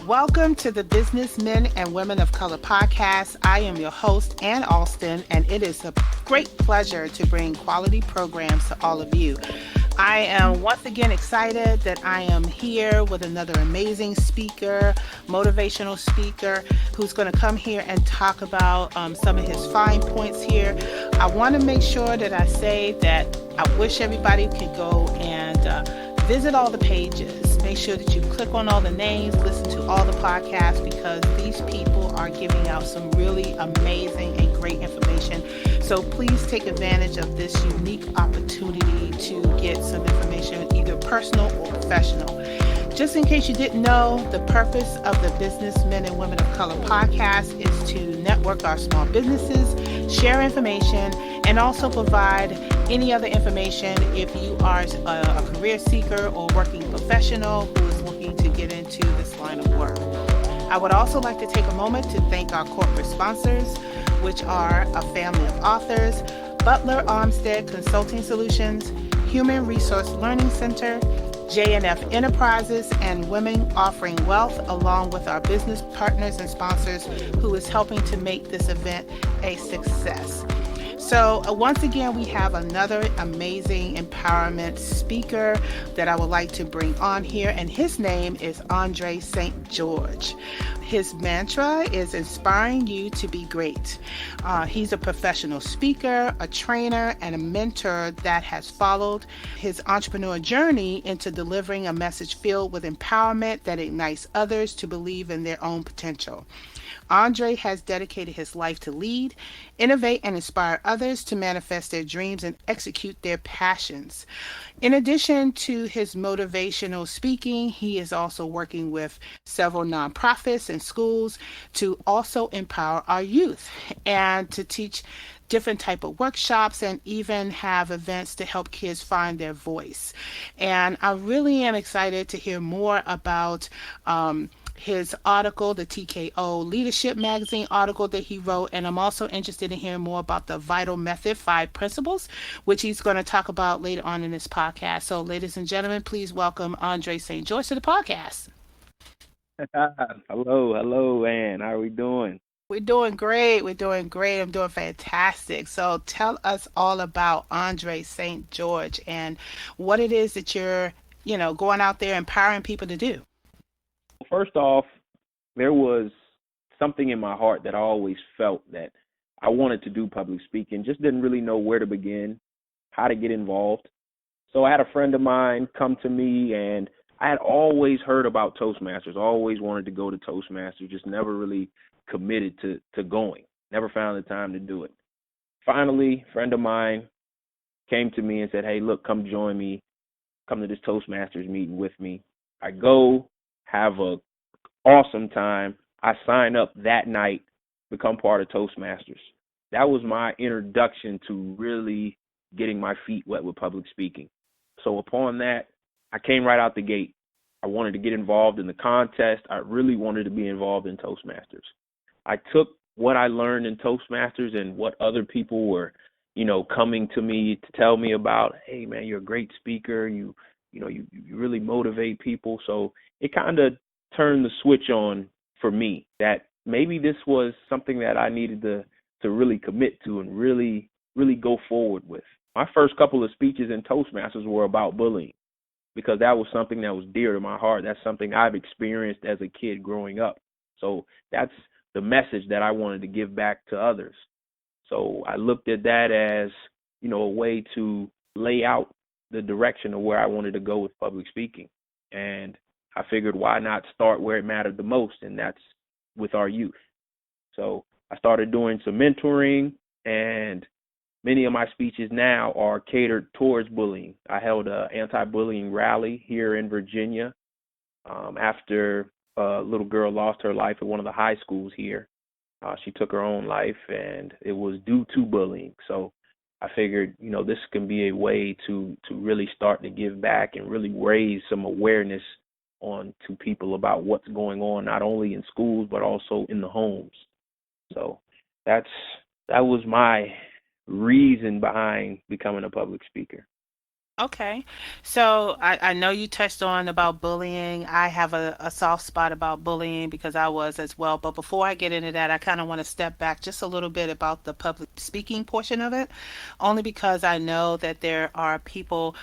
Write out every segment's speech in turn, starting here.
Welcome to the Businessmen and Women of Color podcast. I am your host, Ann Alston, and it is a great pleasure to bring quality programs to all of you. I am once again excited that I am here with another amazing speaker, motivational speaker, who's going to come here and talk about some of his fine points here. I want to make sure that I say that I wish everybody could go and visit all the pages. Make sure that you click on all the names, listen to all the podcasts, because these people are giving out some really amazing and great information. So please take advantage of this unique opportunity to get some information, either personal or professional. Just in case you didn't know, the purpose of the Businessmen and Women of Color podcast is to network our small businesses, share information, and also provide any other information if you are a career seeker or working professional who is looking to get into this line of work. I would also like to take a moment to thank our corporate sponsors, which are a family of authors, Butler Armstead Consulting Solutions, Human Resource Learning Center, J&F Enterprises, and Women Offering Wealth, along with our business partners and sponsors who is helping to make this event a success. So once again, we have another amazing empowerment speaker that I would like to bring on here, and his name is Andre St. George. His mantra is inspiring you to be great. He's a professional speaker, a trainer, and a mentor that has followed his entrepreneur journey into delivering a message filled with empowerment that ignites others to believe in their own potential. Andre has dedicated his life to lead, innovate, and inspire others to manifest their dreams and execute their passions. In addition to his motivational speaking, he is also working with several nonprofits and schools to also empower our youth and to teach different type of workshops and even have events to help kids find their voice. And I really am excited to hear more about his article, the TKO Leadership Magazine article that he wrote, and I'm also interested in hearing more about the Vital Method 5 principles, which he's going to talk about later on in this podcast. So, ladies and gentlemen, please welcome Andre St. George to the podcast. Hello, Ann. How are we doing? We're doing great. We're doing great. I'm doing fantastic. So, tell us all about Andre St. George and what it is that you're, going out there empowering people to do. First off, there was something in my heart that I always felt that I wanted to do public speaking, just didn't really know where to begin, how to get involved. So I had a friend of mine come to me, and I had always heard about Toastmasters, always wanted to go to Toastmasters, just never really committed to going, never found the time to do it. Finally, a friend of mine came to me and said, hey, look, come join me, come to this Toastmasters meeting with me. I go, have a awesome time. I sign up that night, become part of Toastmasters. That was my introduction to really getting my feet wet with public speaking. So upon that, I came right out the gate. I wanted to get involved in the contest. I really wanted to be involved in Toastmasters. I took what I learned in Toastmasters and what other people were, coming to me to tell me about, hey man, you're a great speaker, you really motivate people. So it kind of turned the switch on for me that maybe this was something that I needed to really commit to and really go forward with. My first couple of speeches in Toastmasters were about bullying because that was something that was dear to my heart. That's something I've experienced as a kid growing up. So that's the message that I wanted to give back to others. So I looked at that as, a way to lay out the direction of where I wanted to go with public speaking. And I figured why not start where it mattered the most, and that's with our youth. So I started doing some mentoring, and many of my speeches now are catered towards bullying. I held an anti-bullying rally here in Virginia after a little girl lost her life at one of the high schools here. She took her own life, and it was due to bullying. So I figured, this can be a way to really start to give back and really raise some awareness on to people about what's going on, not only in schools, but also in the homes. So that was my reason behind becoming a public speaker. Okay. So I know you touched on about bullying. I have a soft spot about bullying because I was as well. But before I get into that, I kind of want to step back just a little bit about the public speaking portion of it, only because I know that there are people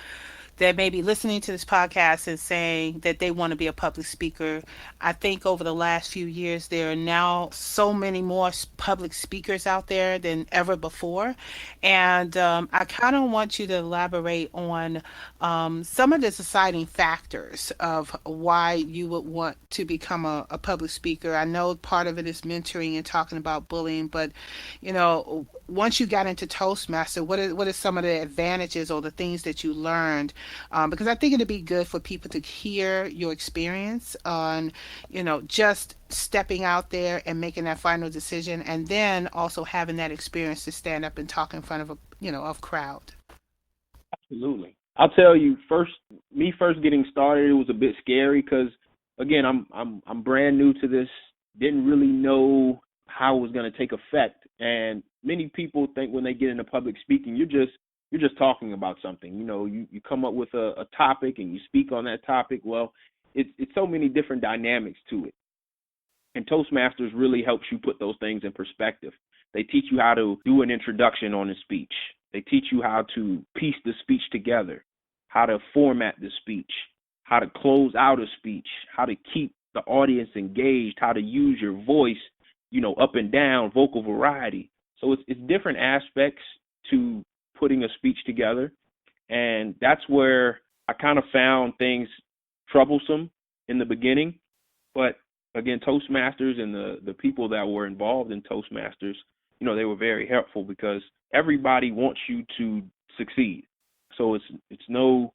that may be listening to this podcast and saying that they want to be a public speaker. I think over the last few years, there are now so many more public speakers out there than ever before. And I kind of want you to elaborate on some of the deciding factors of why you would want to become a public speaker. I know part of it is mentoring and talking about bullying, but once you got into Toastmaster, what are some of the advantages or the things that you learned? Because I think it'd be good for people to hear your experience on, just stepping out there and making that final decision, and then also having that experience to stand up and talk in front of a crowd. Absolutely. I'll tell you first getting started, it was a bit scary because again, I'm brand new to this, didn't really know how it was going to take effect. And many people think when they get into public speaking, you're just talking about something. You come up with a topic and you speak on that topic. Well, it's so many different dynamics to it. And Toastmasters really helps you put those things in perspective. They teach you how to do an introduction on a speech. They teach you how to piece the speech together, how to format the speech, how to close out a speech, how to keep the audience engaged, how to use your voice, up and down, vocal variety. So it's different aspects to putting a speech together. And that's where I kind of found things troublesome in the beginning. But again, Toastmasters and the people that were involved in Toastmasters, they were very helpful because everybody wants you to succeed. So it's no,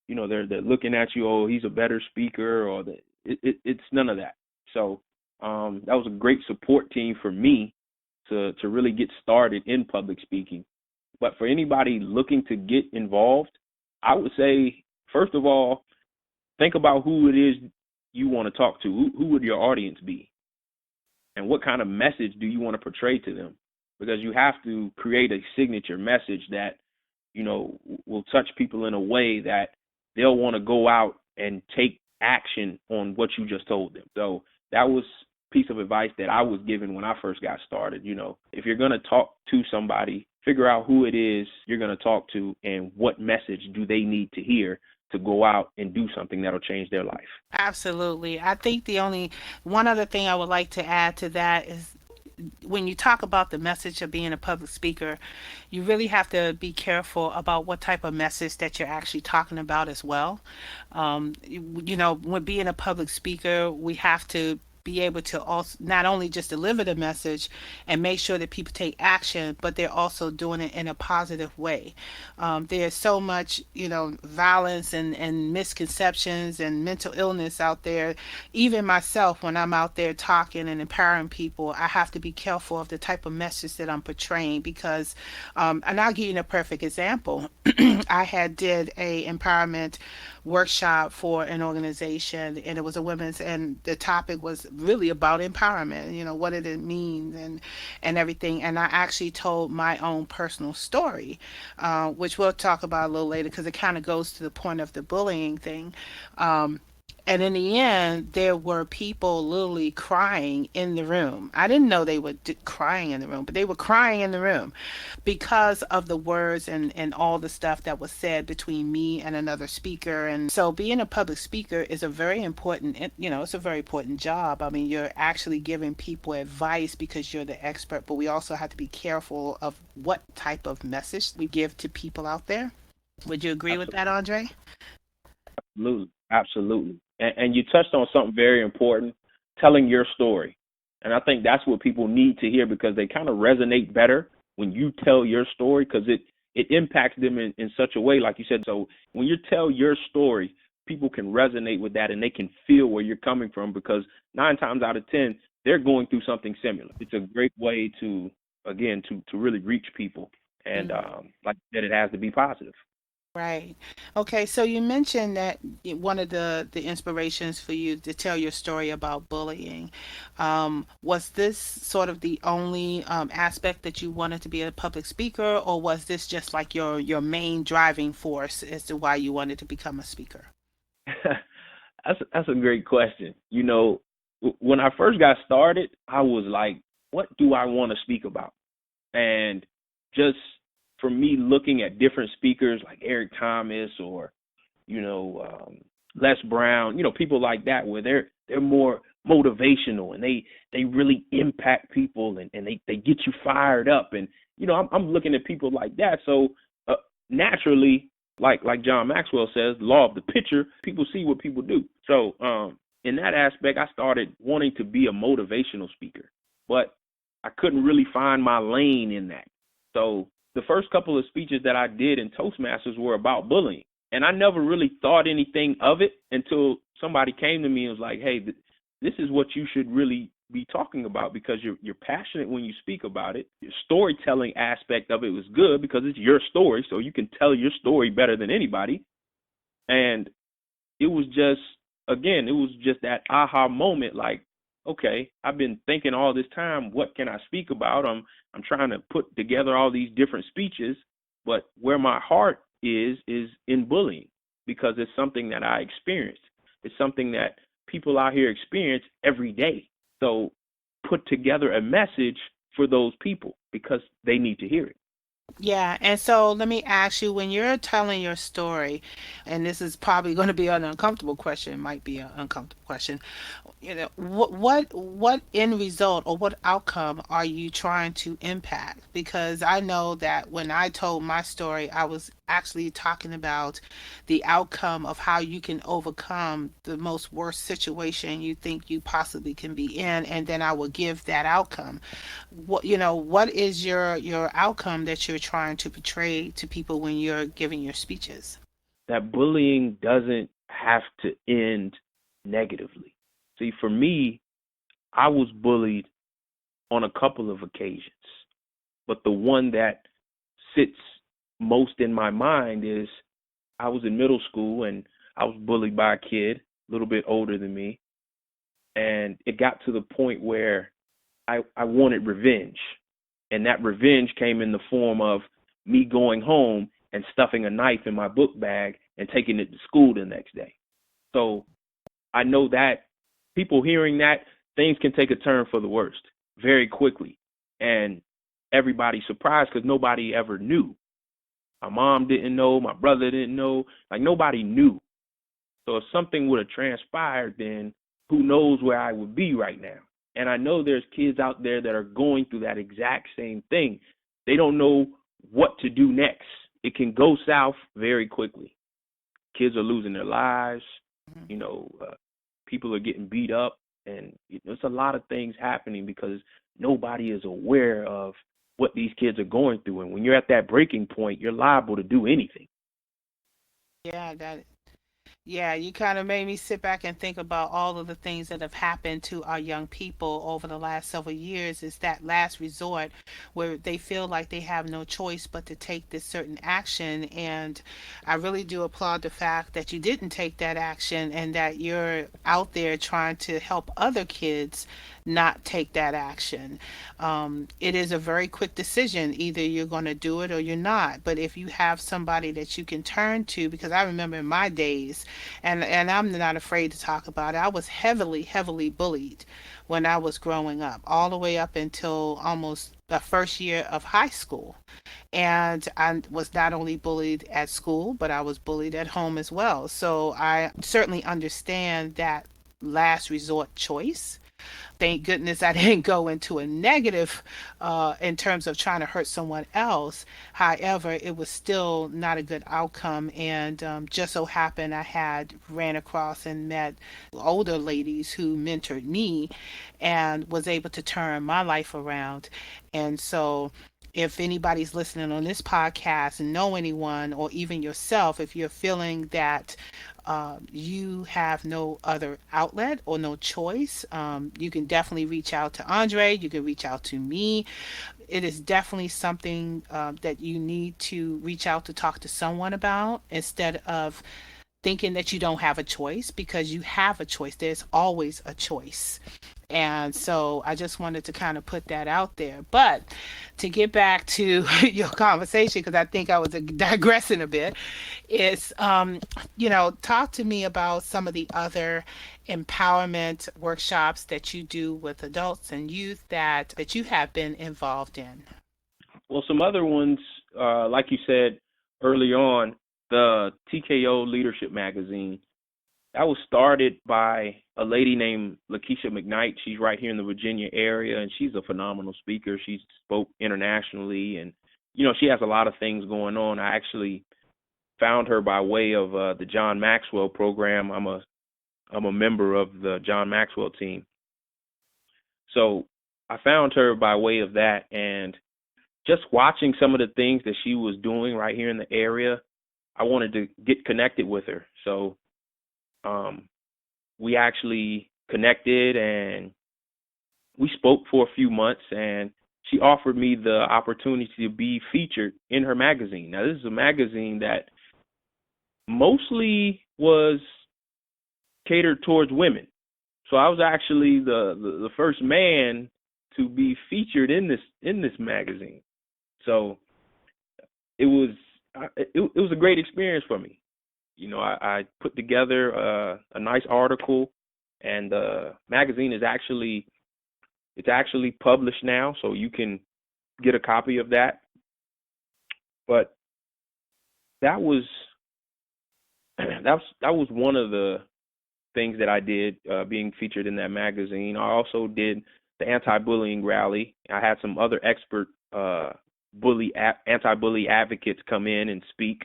they're looking at you, oh, he's a better speaker, or it's none of that. So that was a great support team for me to really get started in public speaking. But for anybody looking to get involved, I would say, first of all, think about who it is you want to talk to. Who would your audience be? And what kind of message do you want to portray to them? Because you have to create a signature message that, will touch people in a way that they'll want to go out and take action on what you just told them. So that was a piece of advice that I was given when I first got started. If you're going to talk to somebody, figure out who it is you're going to talk to and what message do they need to hear to go out and do something that'll change their life. Absolutely. I think the only one other thing I would like to add to that is when you talk about the message of being a public speaker, you really have to be careful about what type of message that you're actually talking about as well. When being a public speaker, we have to be able to also not only just deliver the message and make sure that people take action, but they're also doing it in a positive way. There's so much, violence and misconceptions and mental illness out there. Even myself, when I'm out there talking and empowering people, I have to be careful of the type of message that I'm portraying because, and I'll give you a perfect example. I had did a empowerment workshop for an organization, and it was a women's, and the topic was really about empowerment. What did it mean, and everything. And I actually told my own personal story, which we'll talk about a little later because it kind of goes to the point of the bullying thing. Um, and in the end, there were people literally crying in the room. I didn't know they were crying in the room, but they were crying in the room because of the words and all the stuff that was said between me and another speaker. And so being a public speaker is a very important, it's a very important job. I mean, you're actually giving people advice because you're the expert, but we also have to be careful of what type of message we give to people out there. Would you agree with that, Andre? Absolutely. Absolutely. And you touched on something very important, telling your story. And I think that's what people need to hear because they kind of resonate better when you tell your story because it impacts them in such a way, like you said. So when you tell your story, people can resonate with that and they can feel where you're coming from because 9 times out of 10, they're going through something similar. It's a great way to, again, to really reach people. And like I said, it has to be positive. Right. Okay, so you mentioned that one of the inspirations for you to tell your story about bullying, was this sort of the only aspect that you wanted to be a public speaker, or was this just like your main driving force as to why you wanted to become a speaker? That's a great question. When I first got started, I was like, what do I want to speak about? And just for me looking at different speakers like Eric Thomas or Les Brown, people like that, where they're more motivational and they really impact people, and they get you fired up. And I'm looking at people like that. So naturally, like John Maxwell says, law of the picture, people see what people do. So in that aspect, I started wanting to be a motivational speaker, but I couldn't really find my lane in that. So the first couple of speeches that I did in Toastmasters were about bullying. And I never really thought anything of it until somebody came to me and was like, "Hey, this is what you should really be talking about, because you're passionate when you speak about it. Your storytelling aspect of it was good because it's your story, so you can tell your story better than anybody." And it was just, again, it was just that aha moment, like, okay, I've been thinking all this time, what can I speak about? I'm trying to put together all these different speeches, but where my heart is in bullying, because it's something that I experienced. It's something that people out here experience every day. So put together a message for those people because they need to hear it. Yeah, and so let me ask you, when you're telling your story, and this is probably going to be an uncomfortable question, it might be an uncomfortable question. What end result or what outcome are you trying to impact? Because I know that when I told my story, I was actually talking about the outcome of how you can overcome the most worst situation you think you possibly can be in, and then I will give that outcome. What is your outcome that you're trying to portray to people when you're giving your speeches? That bullying doesn't have to end negatively. See, for me, I was bullied on a couple of occasions, but the one that sits most in my mind is I was in middle school and I was bullied by a kid a little bit older than me, and it got to the point where I wanted revenge. And that revenge came in the form of me going home and stuffing a knife in my book bag and taking it to school the next day. So I know that people hearing that, things can take a turn for the worst very quickly. And everybody's surprised because nobody ever knew. My mom didn't know, my brother didn't know, like nobody knew. So if something would have transpired, then who knows where I would be right now. And I know there's kids out there that are going through that exact same thing. They don't know what to do next. It can go south very quickly. Kids are losing their lives. Mhm. You know, people are getting beat up, and there's a lot of things happening because nobody is aware of what these kids are going through. And when you're at that breaking point, you're liable to do anything. Yeah, that Yeah, you kind of made me sit back and think about all of the things that have happened to our young people over the last several years. Is that last resort where they feel like they have no choice but to take this certain action. And I really do applaud the fact that you didn't take that action and that you're out there trying to help other kids not take that action. It is a very quick decision. Either you're going to do it or you're not. But if you have somebody that you can turn to, because I remember in my days, and I'm not afraid to talk about it, I was heavily bullied when I was growing up, all the way up until almost the first year of high school. And I was not only bullied at school, but I was bullied at home as well. So I certainly understand that last resort choice. Thank goodness I didn't go into a negative in terms of trying to hurt someone else. However, it was still not a good outcome. And just so happened I had ran across and met older ladies who mentored me and was able to turn my life around. And so if anybody's listening on this podcast and know anyone, or even yourself, if you're feeling that you have no other outlet or no choice, you can definitely reach out to Andre. You can reach out to me. it is definitely something that you need to reach out to talk to someone about instead of thinking that you don't have a choice, because you have a choice. There's always a choice. And so I just wanted to kind of put that out there. But to get back to your conversation, because I think I was digressing a bit, is, talk to me about some of the other empowerment workshops that you do with adults and youth that you have been involved in. Well, some other ones, like you said early on, the TKO Leadership Magazine, that was started by a lady named Lakeisha McKnight. She's right here in the Virginia area, and she's a phenomenal speaker. She's spoke internationally, and she has a lot of things going on. I actually found her by way of the John Maxwell program. I'm a member of the John Maxwell team, so I found her by way of that, and just watching some of the things that she was doing right here in the area, I wanted to get connected with her. So we actually connected and we spoke for a few months, and she offered me the opportunity to be featured in her magazine. Now, this is a magazine that mostly was catered towards women. So I was actually the first man to be featured in this magazine. So it was it was a great experience for me. I put together a nice article, and the magazine is actually published now, so you can get a copy of that. But that was that was one of the things that I did, being featured in that magazine. I also did the anti-bullying rally. I had some other expert anti-bully advocates come in and speak.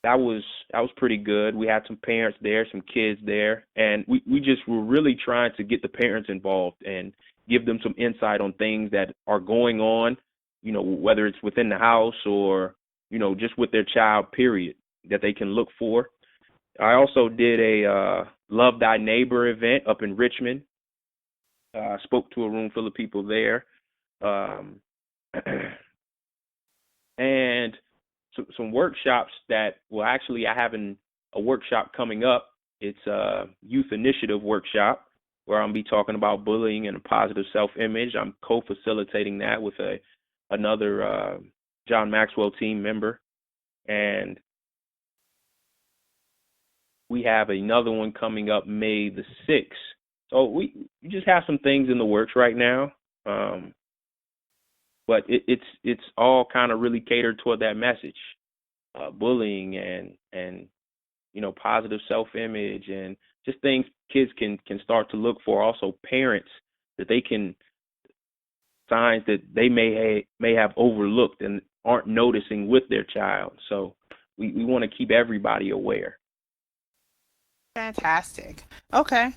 That was pretty good. We had some parents there, some kids there, and we just were really trying to get the parents involved and give them some insight on things that are going on, whether it's within the house or, just with their child, period, that they can look for. I also did a Love Thy Neighbor event up in Richmond. I spoke to a room full of people there. Um, and some workshops that, well, actually, I have a workshop coming up. It's a youth initiative workshop where I'll be talking about bullying and a positive self-image. I'm co-facilitating that with another John Maxwell team member, and we have another one coming up May the 6th. So we just have some things in the works right now, but it's all kind of really catered toward that message. Bullying and positive self-image, and just things kids can start to look for. Also, parents, that they can, signs that they may have overlooked and aren't noticing with their child. So we want to keep everybody aware. Fantastic. Okay.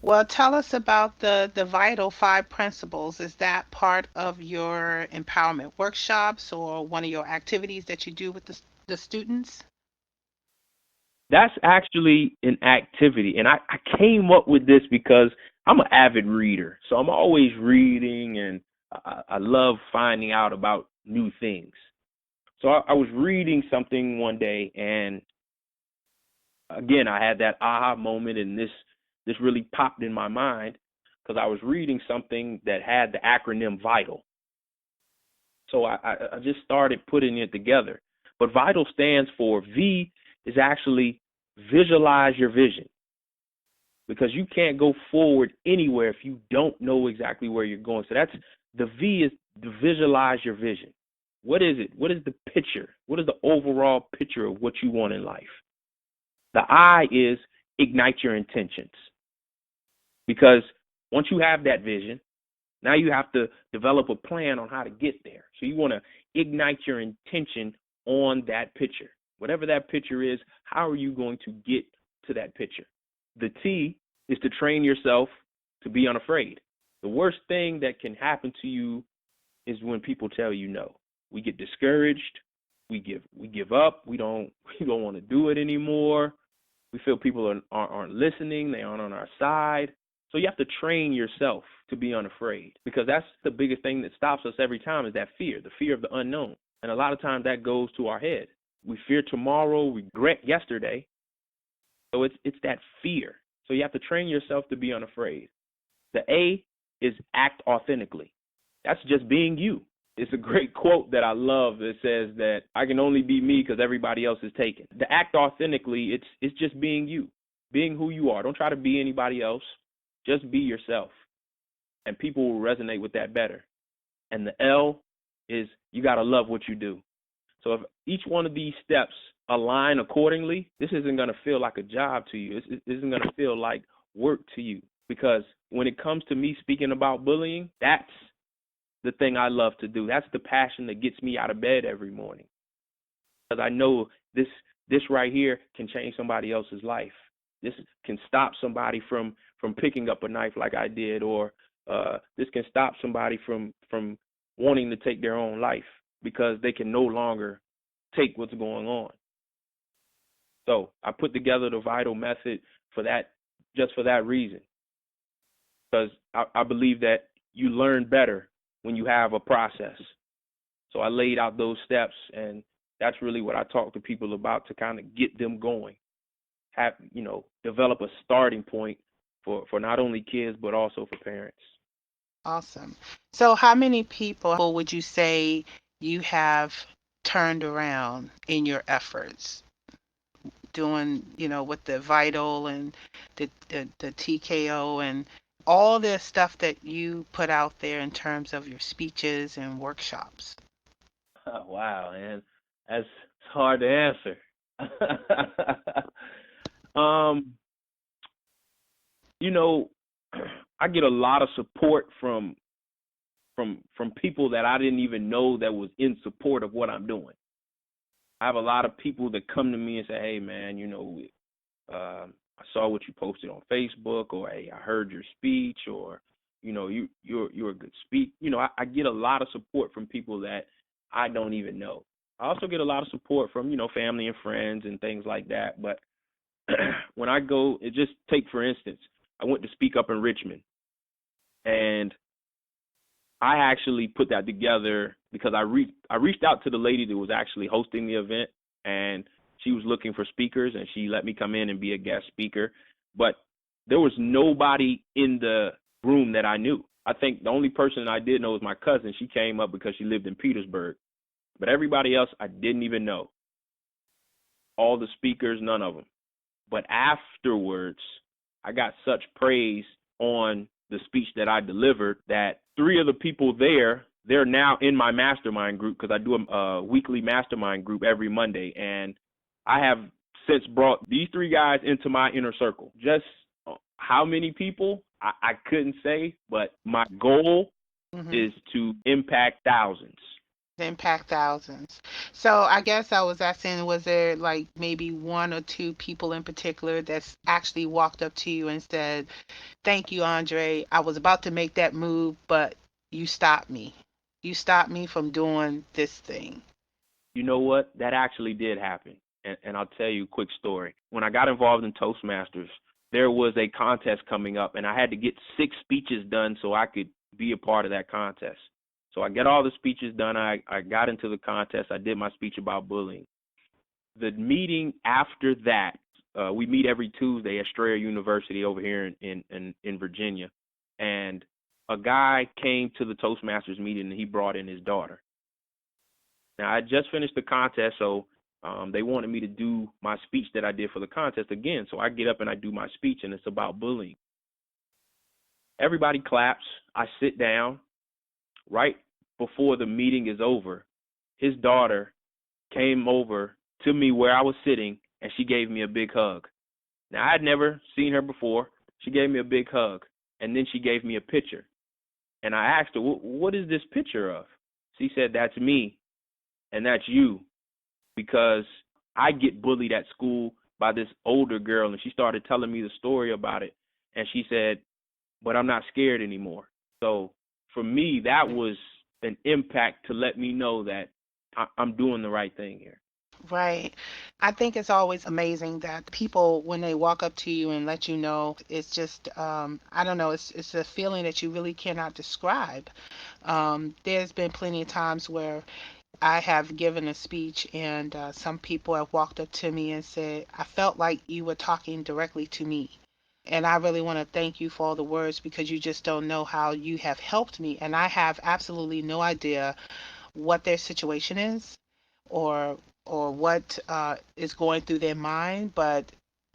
Well, tell us about the Vital Five Principles. Is that part of your empowerment workshops or one of your activities that you do with the students? That's actually an activity, and I came up with this because I'm an avid reader, so I'm always reading, and I love finding out about new things. So I was reading something one day, and again, I had that aha moment, and this really popped in my mind because I was reading something that had the acronym VITAL. So I just started putting it together. But VITAL stands for, V is actually visualize your vision, because you can't go forward anywhere if you don't know exactly where you're going. So that's the V, is to visualize your vision. What is it? What is the picture? What is the overall picture of what you want in life? The I is ignite your intentions, because once you have that vision, now you have to develop a plan on how to get there. So you want to ignite your intention on that picture. Whatever that picture is, how are you going to get to that picture? The T is to train yourself to be unafraid. The worst thing that can happen to you is when people tell you no. We get discouraged, we give up, we don't want to do it anymore. We feel people aren't listening, they aren't on our side. So you have to train yourself to be unafraid, because that's the biggest thing that stops us every time is that fear, the fear of the unknown. And a lot of times that goes to our head. We fear tomorrow, regret yesterday. So it's that fear. So you have to train yourself to be unafraid. The A is act authentically. That's just being you. It's a great quote that I love that says that I can only be me because everybody else is taken. The act authentically, it's just being you, being who you are. Don't try to be anybody else. Just be yourself. And people will resonate with that better. And the L is you got to love what you do. So if each one of these steps align accordingly, this isn't going to feel like a job to you. This isn't going to feel like work to you. Because when it comes to me speaking about bullying, that's the thing I love to do. That's the passion that gets me out of bed every morning. Because I know this right here can change somebody else's life. This can stop somebody from picking up a knife like I did, or this can stop somebody from wanting to take their own life because they can no longer take what's going on. So I put together the Vital Method for that, just for that reason. Because I believe that you learn better when you have a process. So I laid out those steps, and that's really what I talk to people about to kind of get them going. Develop a starting point for not only kids, but also for parents. Awesome. So how many people would you say you have turned around in your efforts doing, with the Vital and the TKO and all the stuff that you put out there in terms of your speeches and workshops? Oh, wow, man. That's hard to answer. I get a lot of support from people that I didn't even know that was in support of what I'm doing. I have a lot of people that come to me and say, "Hey, man, I saw what you posted on Facebook," or "Hey, I heard your speech," or you're a good speaker. I get a lot of support from people that I don't even know. I also get a lot of support from family and friends and things like that. But when I go, just take for instance, I went to speak up in Richmond, and I actually put that together because I reached out to the lady that was actually hosting the event, and she was looking for speakers, and she let me come in and be a guest speaker. But there was nobody in the room that I knew. I think the only person I did know was my cousin. She came up because she lived in Petersburg. But everybody else I didn't even know. All the speakers, none of them. But afterwards, I got such praise on the speech that I delivered that 3 of the people there, they're now in my mastermind group, because I do a weekly mastermind group every Monday. And I have since brought these 3 guys into my inner circle. Just how many people, I couldn't say, but my goal is to impact thousands. Impact thousands. So I guess I was asking, was there like maybe 1 or 2 people in particular that's actually walked up to you and said, "Thank you, Andre. I was about to make that move, but you stopped me. You stopped me from doing this thing." You know what? That actually did happen. And I'll tell you a quick story. When I got involved in Toastmasters, there was a contest coming up, and I had to get 6 speeches done so I could be a part of that contest. So I get all the speeches done. I got into the contest. I did my speech about bullying. The meeting after that, we meet every Tuesday at Strayer University over here in Virginia. And a guy came to the Toastmasters meeting, and he brought in his daughter. Now, I just finished the contest, so they wanted me to do my speech that I did for the contest again. So I get up and I do my speech, and it's about bullying. Everybody claps. I sit down. Right before the meeting is over, his daughter came over to me where I was sitting, and she gave me a big hug. Now, I had never seen her before. She gave me a big hug, and then she gave me a picture. And I asked her, "What is this picture of?" She said, "That's me, and that's you, because I get bullied at school by this older girl." And she started telling me the story about it, and she said, "But I'm not scared anymore." So for me, that was an impact to let me know that I'm doing the right thing here. Right. I think it's always amazing that people, when they walk up to you and let you know, it's just, I don't know, it's a feeling that you really cannot describe. There's been plenty of times where I have given a speech, and some people have walked up to me and said, I felt like you were talking directly to me. And I really want to thank you for all the words because you just don't know how you have helped me. And I have absolutely no idea what their situation is or what is going through their mind, but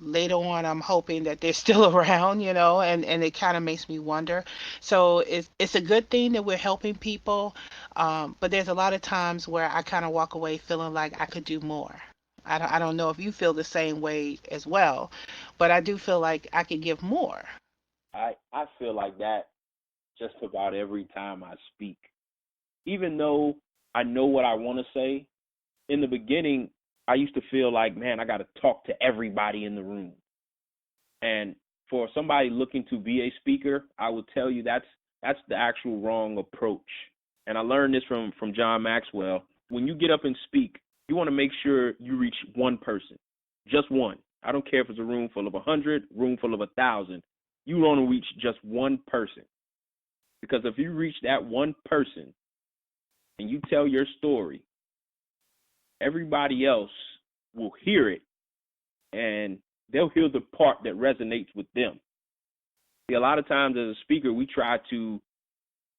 later on I'm hoping that they're still around, and it kind of makes me wonder. So it's a good thing that we're helping people, but there's a lot of times where I kind of walk away feeling like I could do more. I don't know if you feel the same way as well, but I do feel like I could give more. I feel like that just about every time I speak. Even though I know what I want to say, in the beginning, I used to feel like, man, I got to talk to everybody in the room. And for somebody looking to be a speaker, I would tell you that's the actual wrong approach. And I learned this from John Maxwell. When you get up and speak, you want to make sure you reach one person, just one. I don't care if it's a room full of 100, room full of 1,000. You want to reach just one person, because if you reach that one person and you tell your story, everybody else will hear it, and they'll hear the part that resonates with them. See, a lot of times as a speaker, we try to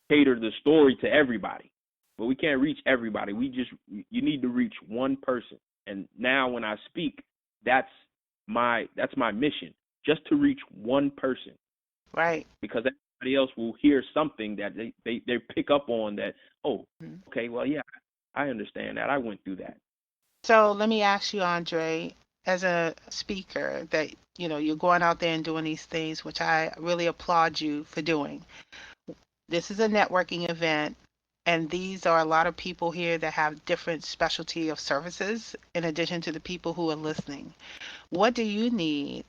cater the story to everybody, but we can't reach everybody. You need to reach one person. And now when I speak, that's my mission, just to reach one person, Right. because everybody else will hear something that they pick up on, that, oh, Mhm. okay, well, yeah, I understand that. I went through that. So let me ask you, Andre, as a speaker, that you're going out there and doing these things, which I really applaud you for doing. This is a networking event, and these are a lot of people here that have different specialty of services in addition to the people who are listening. What do you need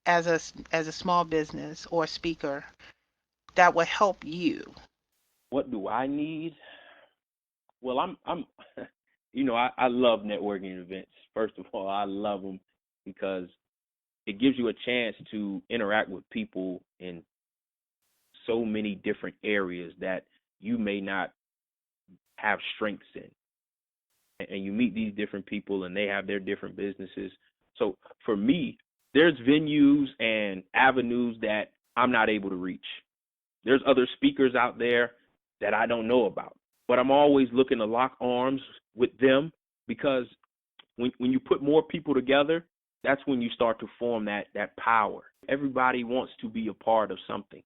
as a small business or speaker that will help you? What do I need? Well, I'm I love networking events. First of all, I love them because it gives you a chance to interact with people in so many different areas that you may not have strengths in. And you meet these different people and they have their different businesses. So for me, there's venues and avenues that I'm not able to reach. There's other speakers out there that I don't know about, but I'm always looking to lock arms with them, because when you put more people together, that's when you start to form that power. Everybody wants to be a part of something.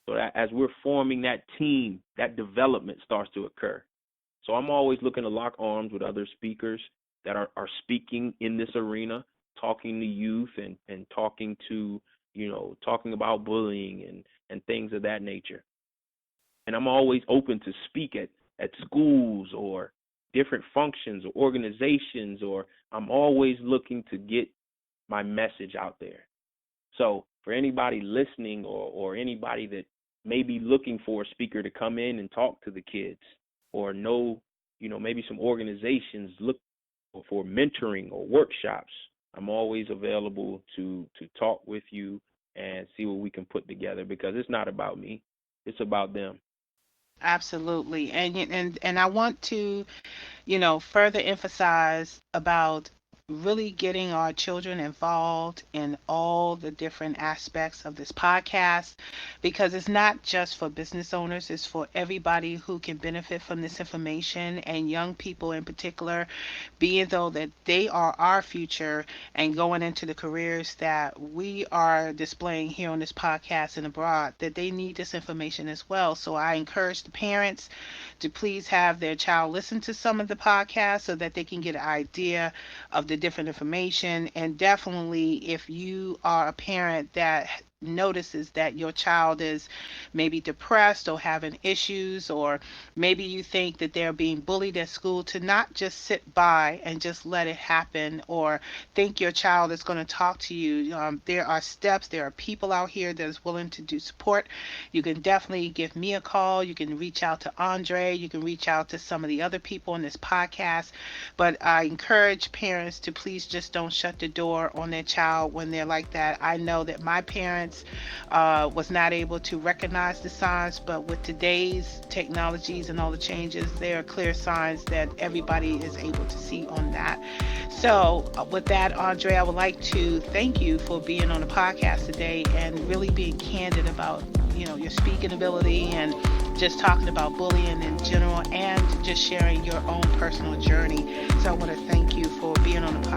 So that as we're forming that team, that development starts to occur. So I'm always looking to lock arms with other speakers that are speaking in this arena, talking to youth, and talking to, talking about bullying and things of that nature. And I'm always open to speak at schools or different functions or organizations, or I'm always looking to get my message out there. So for anybody listening, or anybody that may be looking for a speaker to come in and talk to the kids, or know, maybe some organizations look for mentoring or workshops, I'm always available to talk with you and see what we can put together, because it's not about me, it's about them. Absolutely. And I want to further emphasize about really getting our children involved in all the different aspects of this podcast, because it's not just for business owners, it's for everybody who can benefit from this information, and young people in particular, being though that they are our future and going into the careers that we are displaying here on this podcast and abroad, that they need this information as well. So I encourage the parents to please have their child listen to some of the podcasts so that they can get an idea of the different information. And definitely, if you are a parent that notices that your child is maybe depressed or having issues, or maybe you think that they're being bullied at school, to not just sit by and just let it happen, or think your child is going to talk to you. There are steps, there are people out here that is willing to do support. You can definitely give me a call. You can reach out to Andre. You can reach out to some of the other people on this podcast. But I encourage parents to please just don't shut the door on their child when they're like that. I know that my parents was not able to recognize the signs, but with today's technologies and all the changes, there are clear signs that everybody is able to see on that. So, with that, Andre, I would like to thank you for being on the podcast today and really being candid about, your speaking ability, and just talking about bullying in general, and just sharing your own personal journey. So I want to thank you for being on the